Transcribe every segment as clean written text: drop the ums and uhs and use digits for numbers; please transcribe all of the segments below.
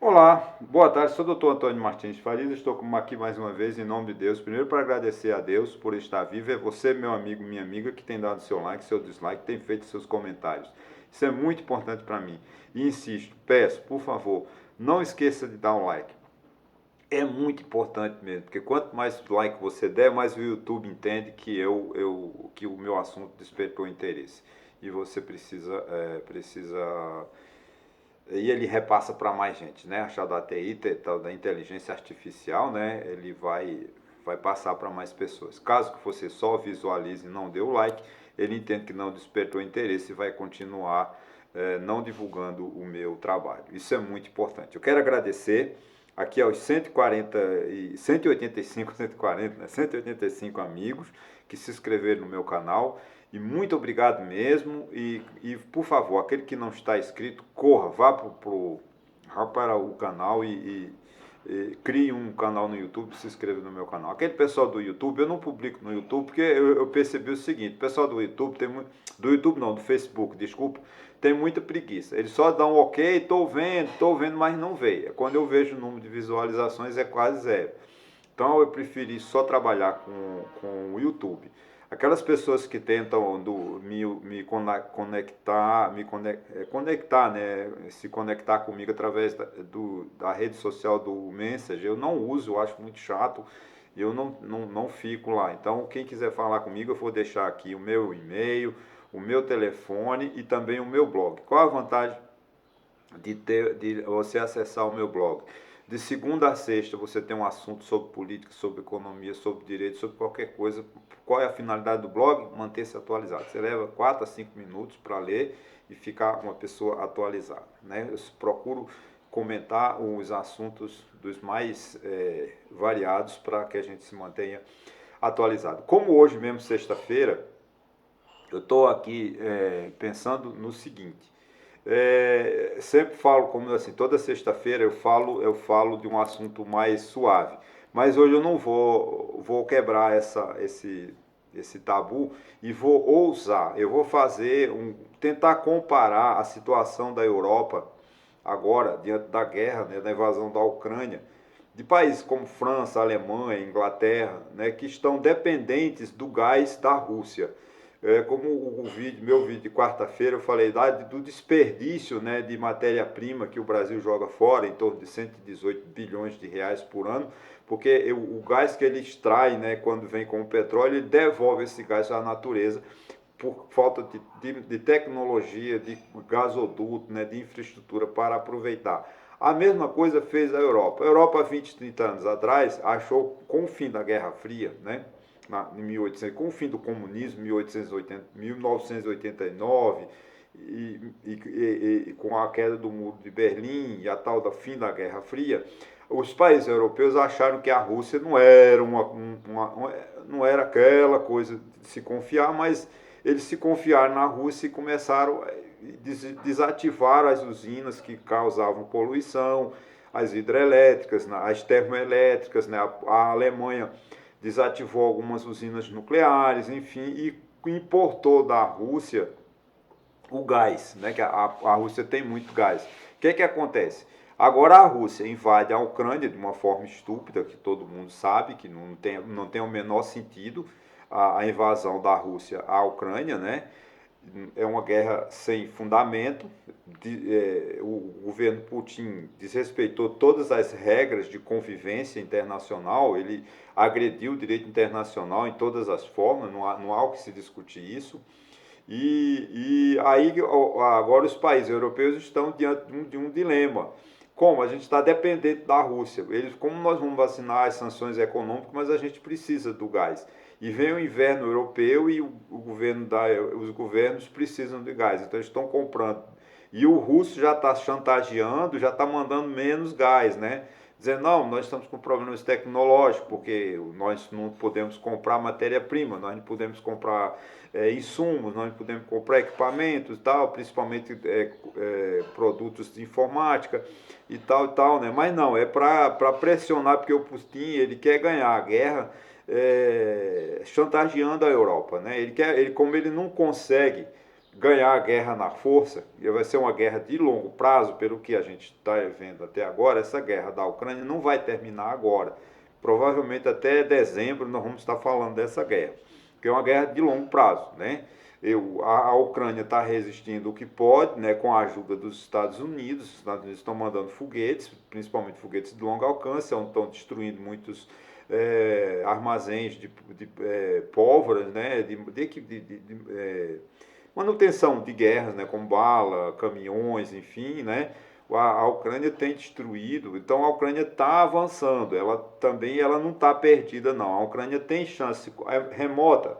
Olá, boa tarde, sou o Dr. Antônio Martins Farias, estou aqui mais uma vez em nome de Deus. Primeiro para agradecer a Deus por estar vivo, é você, meu amigo, minha amiga, que tem dado seu like, seu dislike, tem feito seus comentários. Isso é muito importante para mim. E insisto, peço, por favor, não esqueça de dar um like. É muito importante mesmo, porque quanto mais like você der, mais o YouTube entende que o meu assunto despertou interesse. E você precisa e ele repassa para mais gente, né? A da TI, da inteligência artificial, né? Ele vai passar para mais pessoas. Caso que você só visualize e não dê o like, ele entende que não despertou interesse e vai continuar não divulgando o meu trabalho. Isso é muito importante. Eu quero agradecer aqui aos 185 amigos que se inscreveram no meu canal. E muito obrigado mesmo. Por favor, aquele que não está inscrito, corra, vá para o canal e crie um canal no YouTube, se inscreva no meu canal. Aquele pessoal do YouTube, eu não publico no YouTube porque eu percebi o seguinte: o pessoal do YouTube do YouTube não, do Facebook, desculpa, tem muita preguiça. Eles só dão um ok, estou vendo, mas não veio. Quando eu vejo o número de visualizações é quase zero. Então eu preferi só trabalhar com o YouTube. Aquelas pessoas que tentam me conectar, conectar, né, se conectar comigo através da rede social do Messenger, eu não uso, eu acho muito chato, e eu não fico lá. Então, quem quiser falar comigo, eu vou deixar aqui o meu e-mail, o meu telefone e também o meu blog. Qual a vantagem de você acessar o meu blog? De segunda a sexta você tem um assunto sobre política, sobre economia, sobre direito, sobre qualquer coisa. Qual é a finalidade do blog? Manter-se atualizado. Você leva 4 a 5 minutos para ler e ficar uma pessoa atualizada, né? Eu procuro comentar os assuntos dos mais variados para que a gente se mantenha atualizado. Como hoje mesmo, sexta-feira, eu estou aqui pensando no seguinte. Sempre falo, como assim, toda sexta-feira eu falo de um assunto mais suave. Mas hoje eu não vou quebrar esse tabu e vou ousar. Eu vou tentar comparar a situação da Europa agora, diante da guerra, né, da invasão da Ucrânia, de países como França, Alemanha, Inglaterra, né, que estão dependentes do gás da Rússia. Como meu vídeo de quarta-feira, eu falei do desperdício, né, de matéria-prima que o Brasil joga fora, em torno de 118 bilhões de reais por ano, porque o gás que ele extrai, né, quando vem com o petróleo, ele devolve esse gás à natureza por falta de tecnologia, de gasoduto, né, de infraestrutura para aproveitar. A mesma coisa fez a Europa. A Europa, há 20, 30 anos atrás, achou, com o fim da Guerra Fria, né, em 1800, com o fim do comunismo, 1880, 1989, e com a queda do muro de Berlim e a tal da fim da Guerra Fria, os países europeus acharam que a Rússia não era aquela coisa de se confiar, mas eles se confiaram na Rússia e começaram a desativar as usinas que causavam poluição, as hidrelétricas, as termoelétricas, né? A Alemanha desativou algumas usinas nucleares, enfim, e importou da Rússia o gás, né? Que a Rússia tem muito gás. O que acontece? Agora a Rússia invade a Ucrânia de uma forma estúpida, que todo mundo sabe, que não tem o menor sentido a invasão da Rússia à Ucrânia, né? É uma guerra sem fundamento. O governo Putin desrespeitou todas as regras de convivência internacional, ele agrediu o direito internacional em todas as formas, não há o que se discutir isso. E aí agora os países europeus estão diante de um dilema. Como? A gente está dependente da Rússia. Como nós vamos vacinar as sanções econômicas, mas a gente precisa do gás. E vem o inverno europeu e os governos precisam de gás. Então eles estão comprando. E o russo já está chantageando, já está mandando menos gás, né? Dizendo, não, nós estamos com problemas tecnológicos, porque nós não podemos comprar matéria-prima, nós não podemos comprar insumos, nós não podemos comprar equipamentos e tal, principalmente produtos de informática e tal, né? Mas não, é para pressionar, porque o Putin ele quer ganhar a guerra chantageando a Europa, né? Como ele não consegue ganhar a guerra na força, e vai ser uma guerra de longo prazo, pelo que a gente está vendo até agora, essa guerra da Ucrânia não vai terminar agora. Provavelmente até dezembro nós vamos estar falando dessa guerra, que é uma guerra de longo prazo, né? A Ucrânia está resistindo o que pode, né, com a ajuda dos Estados Unidos. Os Estados Unidos estão mandando foguetes, principalmente foguetes de longo alcance, estão destruindo muitos armazéns de pólvora, né, manutenção de guerras, né, como bala, caminhões, enfim, né? A Ucrânia tem destruído, então a Ucrânia está avançando, ela não está perdida não, a Ucrânia tem chance, remota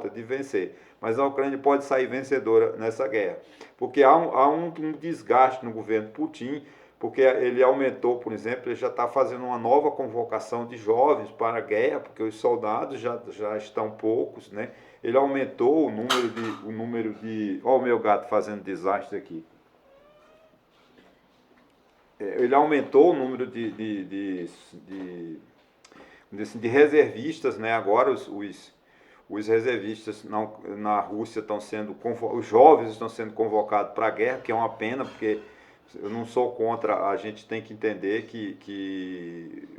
de vencer, mas a Ucrânia pode sair vencedora nessa guerra, porque há um desgaste no governo Putin, porque ele aumentou, por exemplo, ele já está fazendo uma nova convocação de jovens para a guerra, porque os soldados já estão poucos, né? Ele aumentou o número de. Olha o meu gato fazendo desastre aqui. Ele aumentou o número de reservistas, né? Agora os reservistas na Rússia estão sendo os jovens estão sendo convocados para a guerra, que é uma pena, porque eu não sou contra, a gente tem que entender que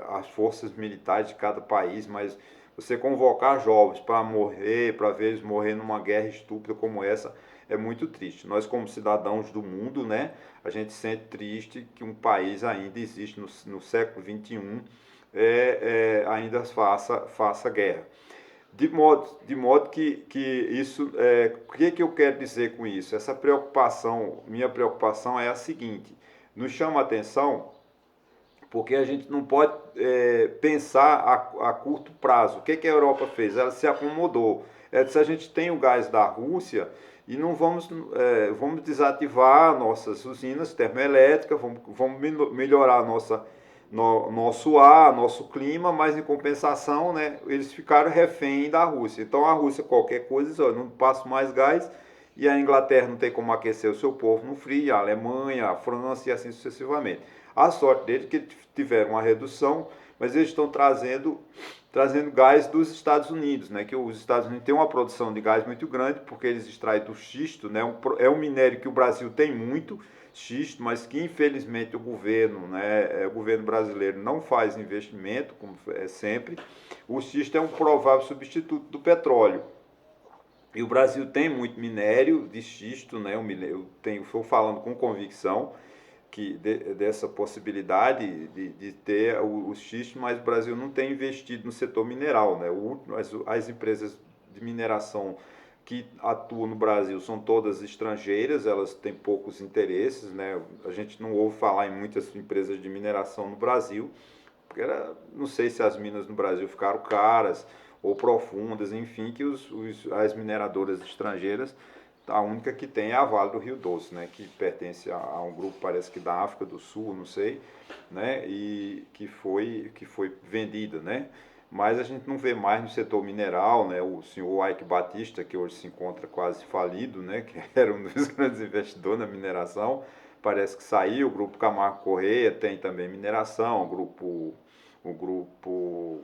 as forças militares de cada país, mas você convocar jovens para morrer, para ver eles morrer numa guerra estúpida como essa, é muito triste. Nós, como cidadãos do mundo, né, a gente sente triste que um país ainda existe no século XXI, ainda faça guerra. De modo que isso, o que eu quero dizer com isso? Essa preocupação, minha preocupação é a seguinte: nos chama a atenção porque a gente não pode pensar a curto prazo. O que a Europa fez? Ela se acomodou. Se a gente tem o gás da Rússia e não vamos desativar nossas usinas termoelétricas, vamos melhorar nosso ar, nosso clima, mas em compensação, né, eles ficaram refém da Rússia. Então a Rússia, qualquer coisa, não passa mais gás, e a Inglaterra não tem como aquecer o seu povo no frio, a Alemanha, a França e assim sucessivamente. A sorte deles é que tiveram uma redução, mas eles estão trazendo gás dos Estados Unidos, né? Que os Estados Unidos têm uma produção de gás muito grande, porque eles extraem do xisto, né? É um minério que o Brasil tem muito, xisto, mas que infelizmente o governo brasileiro não faz investimento, como é sempre. O xisto é um provável substituto do petróleo. E o Brasil tem muito minério de xisto, né? Estou falando com convicção dessa possibilidade de ter o xisto, mas o Brasil não tem investido no setor mineral, né? As empresas de mineração que atuam no Brasil são todas estrangeiras, elas têm poucos interesses, né? A gente não ouve falar em muitas empresas de mineração no Brasil, porque não sei se as minas no Brasil ficaram caras ou profundas, enfim, que as mineradoras estrangeiras, a única que tem é a Vale do Rio Doce, né, que pertence a um grupo, parece que da África do Sul, não sei, né, e que foi vendida, né. Mas a gente não vê mais no setor mineral, né, o senhor Ike Batista, que hoje se encontra quase falido, né, que era um dos grandes investidores na mineração, parece que saiu. O grupo Camargo Correia tem também mineração, o grupo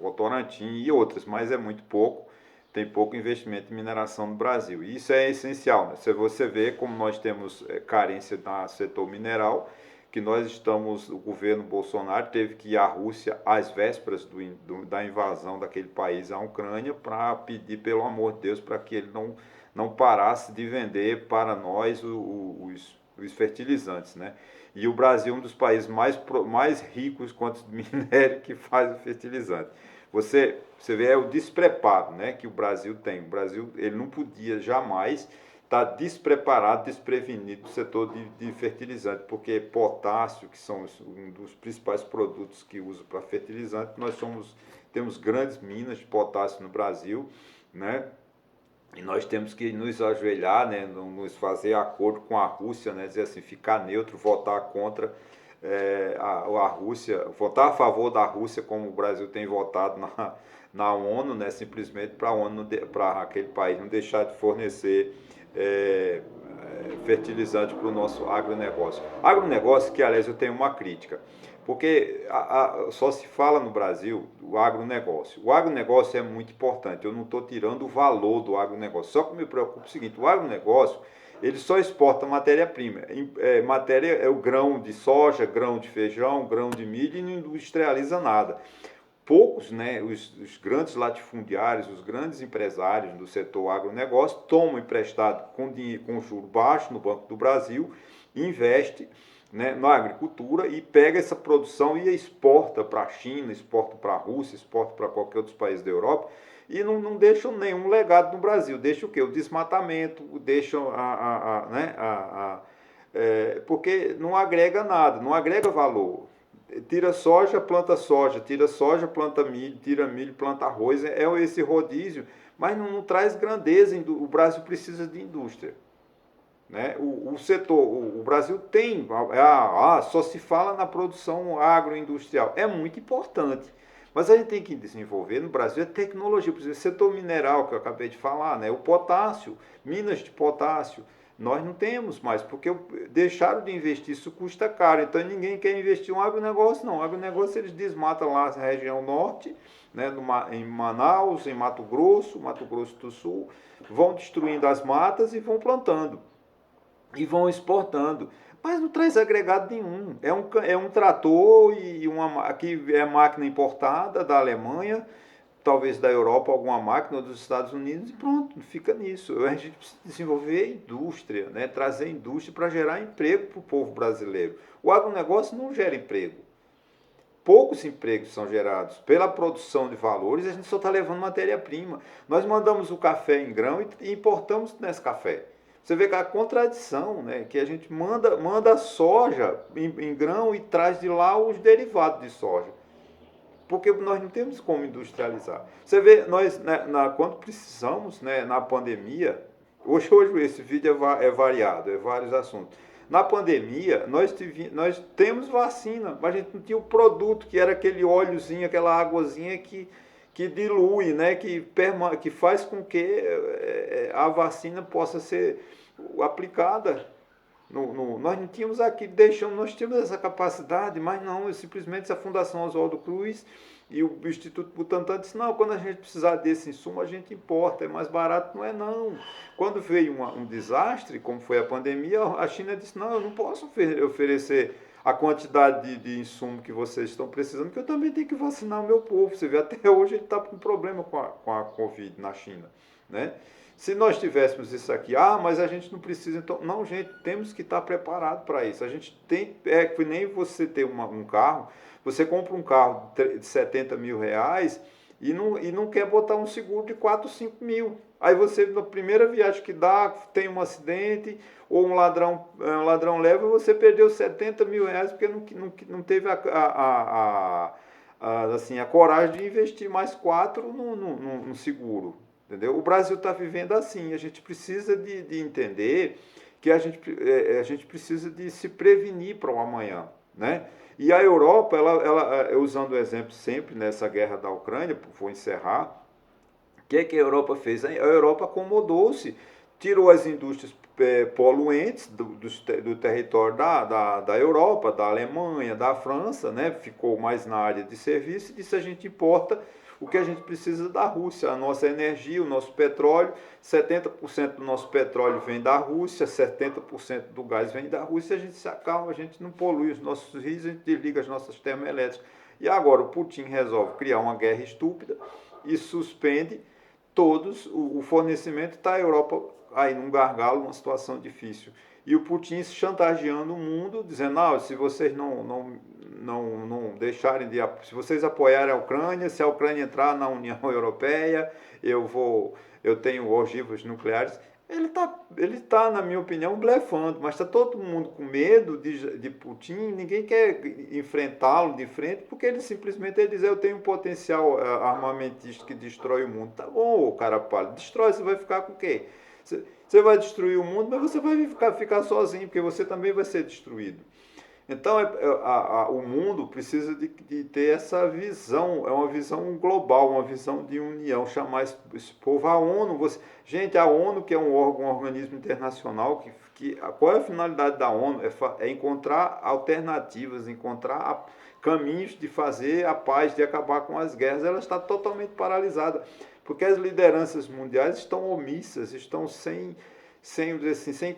Votorantim e outras, mas é muito pouco. Tem pouco investimento em mineração no Brasil. E isso é essencial, né? Se você vê como nós temos carência no setor mineral, que o governo Bolsonaro teve que ir à Rússia às vésperas da invasão daquele país à Ucrânia para pedir, pelo amor de Deus, para que ele não parasse de vender para nós os fertilizantes, né? E o Brasil é um dos países mais ricos quanto minério que faz o fertilizante. Você vê o despreparo, né, que o Brasil tem. O Brasil ele não podia jamais estar despreparado, desprevenido do setor de fertilizante, porque potássio, que são um dos principais produtos que usa para fertilizante, temos grandes minas de potássio no Brasil, né? E nós temos que nos ajoelhar, né, nos fazer acordo com a Rússia, né, dizer assim, ficar neutro, votar contra a Rússia, votar a favor da Rússia, como o Brasil tem votado na ONU, né, simplesmente para aquele país não deixar de fornecer fertilizante para o nosso agronegócio. Agronegócio que, aliás, eu tenho uma crítica, porque só se fala no Brasil do agronegócio. O agronegócio é muito importante, eu não estou tirando o valor do agronegócio, só que me preocupa o seguinte, o agronegócio, ele só exporta matéria-prima, matéria é o grão de soja, grão de feijão, grão de milho e não industrializa nada. Poucos, né, os grandes latifundiários, os grandes empresários do setor agronegócio tomam emprestado com dinheiro, com juro baixo no Banco do Brasil, investe, né, na agricultura e pega essa produção e exporta para a China, exporta para a Rússia, exporta para qualquer outro país da Europa e não deixam nenhum legado no Brasil. Deixa o quê? O desmatamento, deixam porque não agrega nada, não agrega valor. Tira soja, tira soja, planta milho, tira milho, planta arroz, é esse rodízio, mas não traz grandeza, o Brasil precisa de indústria. Né? O setor, o Brasil tem, só se fala na produção agroindustrial, é muito importante, mas a gente tem que desenvolver no Brasil a tecnologia, por exemplo, o setor mineral que eu acabei de falar, né? O potássio, minas de potássio, nós não temos mais, porque deixaram de investir, isso custa caro, então ninguém quer investir em um agronegócio, não. O agronegócio eles desmatam lá na região norte, né, em Manaus, em Mato Grosso do Sul, vão destruindo as matas e vão plantando, e vão exportando. Mas não traz agregado nenhum. É um trator e aqui é máquina importada da Alemanha, talvez da Europa, alguma máquina, ou dos Estados Unidos, e pronto, fica nisso. A gente precisa desenvolver indústria, né? Trazer indústria para gerar emprego para o povo brasileiro. O agronegócio não gera emprego. Poucos empregos são gerados pela produção de valores, a gente só está levando matéria-prima. Nós mandamos o café em grão e importamos nesse café. Você vê que a contradição, né? Que a gente manda soja em grão e traz de lá os derivados de soja. Porque nós não temos como industrializar. Você vê, nós, né, quando precisamos, né, na pandemia, hoje esse vídeo é variado, é vários assuntos. Na pandemia, nós temos vacina, mas a gente não tinha o produto, que era aquele óleozinho, aquela águazinha que dilui, né, que faz com que a vacina possa ser aplicada. Nós não tínhamos aqui, nós tínhamos essa capacidade, mas não, simplesmente a Fundação Oswaldo Cruz e o Instituto Butantan disse, não, quando a gente precisar desse insumo, a gente importa, é mais barato, não é não. Quando veio um desastre, como foi a pandemia, a China disse, não, eu não posso oferecer a quantidade de insumo que vocês estão precisando, porque eu também tenho que vacinar o meu povo. Você vê, até hoje ele está com problema com a Covid na China, né? Se nós tivéssemos isso aqui, mas a gente não precisa, então, não, gente, temos que estar preparado para isso. A gente tem, que nem você ter um carro, você compra um carro de 70 mil reais e não quer botar um seguro de 4, 5 mil. Aí você, na primeira viagem que dá, tem um acidente, ou um ladrão leva, você perdeu 70 mil reais porque não teve assim, a coragem de investir mais 4 no seguro. Entendeu? O Brasil está vivendo assim, a gente precisa de entender que a gente precisa de se prevenir para o amanhã, né? E a Europa, eu usando o exemplo sempre nessa guerra da Ucrânia, vou encerrar, o que a Europa fez? A Europa acomodou-se, tirou as indústrias poluentes do território da Europa, da Alemanha, da França, né? Ficou mais na área de serviço e disse a gente importa o que a gente precisa da Rússia, a nossa energia, o nosso petróleo, 70% do nosso petróleo vem da Rússia, 70% do gás vem da Rússia, a gente se acalma, a gente não polui os nossos rios, a gente desliga as nossas termoelétricas. E agora o Putin resolve criar uma guerra estúpida e suspende o fornecimento, está a Europa aí num gargalo, numa situação difícil. E o Putin chantageando o mundo, dizendo, se vocês não deixarem se vocês apoiarem a Ucrânia, se a Ucrânia entrar na União Europeia, eu tenho ogivas nucleares. Ele tá, na minha opinião, blefando, mas está todo mundo com medo de Putin, ninguém quer enfrentá-lo de frente, porque ele simplesmente diz, eu tenho um potencial armamentista que destrói o mundo. Tá bom, cara pálido, destrói, você vai ficar com o quê? Você vai destruir o mundo, mas você vai ficar sozinho, porque você também vai ser destruído. Então, o mundo precisa de ter essa visão, é uma visão global, uma visão de união, chamar esse povo, a ONU, gente, a ONU, que é um organismo internacional qual é a finalidade da ONU? É encontrar alternativas, encontrar caminhos de fazer a paz, de acabar com as guerras. Ela está totalmente paralisada, porque as lideranças mundiais estão omissas, estão sem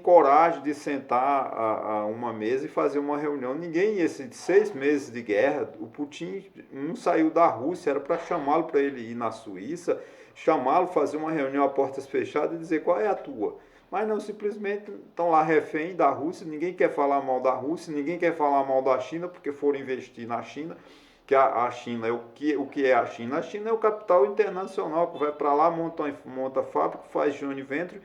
coragem de sentar a uma mesa e fazer uma reunião. Ninguém, esses 6 meses de guerra, o Putin não saiu da Rússia, era para chamá-lo para ele ir na Suíça, chamá-lo, fazer uma reunião a portas fechadas e dizer qual é a tua. Mas não, simplesmente estão lá refém da Rússia, ninguém quer falar mal da Rússia, ninguém quer falar mal da China, porque foram investir na China, que a China é o que é a China? A China é o capital internacional, que vai para lá, monta fábrica, faz joint venture,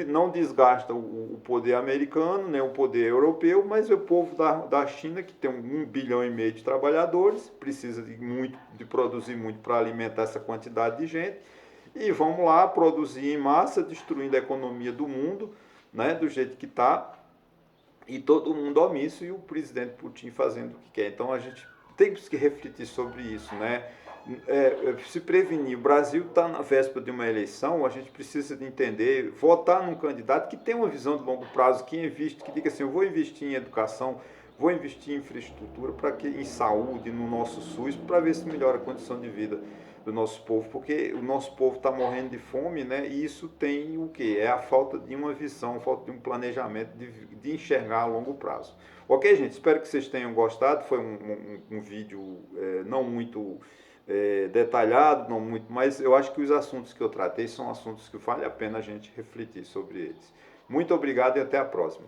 não desgasta o poder americano, nem o poder europeu, mas o povo da China, que tem 1,5 bilhão de trabalhadores, precisa de produzir muito para alimentar essa quantidade de gente, e vamos lá produzir em massa, destruindo a economia do mundo, né, do jeito que está, e todo mundo omisso, e o presidente Putin fazendo o que quer. Então a gente tem que refletir sobre isso, né? Se prevenir. O Brasil está na véspera de uma eleição, a gente precisa de entender, votar num candidato que tem uma visão de longo prazo, que investe, que diga assim, eu vou investir em educação, vou investir em infraestrutura, em saúde, no nosso SUS, para ver se melhora a condição de vida do nosso povo, porque o nosso povo está morrendo de fome, né? E isso tem o quê? É a falta de uma visão, a falta de um planejamento, de enxergar a longo prazo. Ok, gente? Espero que vocês tenham gostado. Foi um vídeo não muito detalhado, não muito, mas eu acho que os assuntos que eu tratei são assuntos que vale a pena a gente refletir sobre eles. Muito obrigado e até a próxima.